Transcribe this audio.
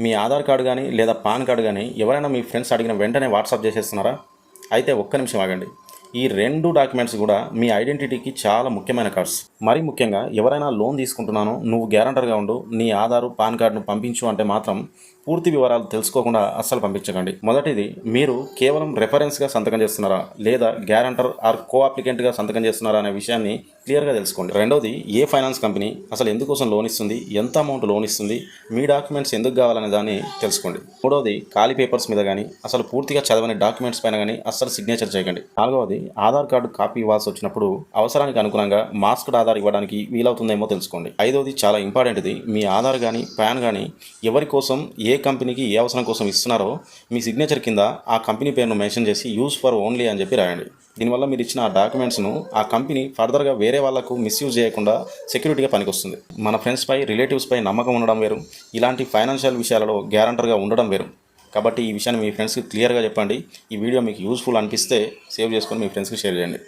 మీ Aadhaar card కానీ లేదా pan card కానీ ఎవరైనా మీ ఫ్రెండ్స్ అడిగిన వెంటనే వాట్సాప్ చేసేస్తున్నారా? అయితే ఒక్క నిమిషం ఆగండి. ఈ 2 డాక్యుమెంట్స్ కూడా మీ ఐడెంటిటీకి చాలా ముఖ్యమైన కార్డ్స్. మరీ ముఖ్యంగా ఎవరైనా లోన్ తీసుకుంటున్నాను, నువ్వు గ్యారంటర్గా ఉండు, నీ ఆధారు పాన్ కార్డును పంపించు అంటే మాత్రం పూర్తి వివరాలు తెలుసుకోకుండా అస్సలు పంపించకండి. మొదటిది, మీరు కేవలం రెఫరెన్స్గా సంతకం చేస్తున్నారా లేదా గ్యారంటర్ ఆర్ కో అప్లికెంట్గా సంతకం చేస్తున్నారా అనే విషయాన్ని క్లియర్గా తెలుసుకోండి. రెండోది, ఏ ఫైనాన్స్ కంపెనీ అసలు ఎందుకోసం లోన్ ఇస్తుంది, ఎంత అమౌంట్ లోన్ ఇస్తుంది, మీ డాక్యుమెంట్స్ ఎందుకు కావాలనే దాన్ని తెలుసుకోండి. మూడోది, ఖాళీ పేపర్స్ మీద కానీ అసలు పూర్తిగా చదవని డాక్యుమెంట్స్ పైన కానీ అస్సలు సిగ్నేచర్ చేయకండి. నాలుగవది, ఆధార్ కార్డు కాపీ ఇవ్వాల్సి వచ్చినప్పుడు అవసరానికి అనుగుణంగా మాస్క్డ్ ఆధార్ ఇవ్వడానికి వీలవుతుందేమో తెలుసుకోండి. ఐదవది, చాలా ఇంపార్టెంట్ది, మీ ఆధార్ కానీ పాన్ కానీ ఎవరి కోసం, ఏ కంపెనీకి ఏ అవసరం కోసం ఇస్తున్నారో మీ సిగ్నేచర్ కింద ఆ కంపెనీ పేరును మెన్షన్ చేసి యూజ్ ఫర్ ఓన్లీ అని చెప్పి రాయండి. దీనివల్ల మీరు ఇచ్చిన ఆ డాక్యుమెంట్స్ను ఆ కంపెనీ ఫర్దర్గా వేరే వాళ్ళకు మిస్యూజ్ చేయకుండా సెక్యూరిటీగా పనికొస్తుంది. మన ఫ్రెండ్స్పై, రిలేటివ్స్పై నమ్మకం ఉండడం వేరు, ఇలాంటి ఫైనాన్షియల్ విషయాలలో గ్యారంటర్గా ఉండడం వేరు. కాబట్టి ఈ విషయాన్ని మీ ఫ్రెండ్స్కి క్లియర్గా చెప్పండి. ఈ వీడియో మీకు యూస్ఫుల్ అనిపిస్తే సేవ్ చేసుకొని మీ ఫ్రెండ్స్కి షేర్ చేయండి.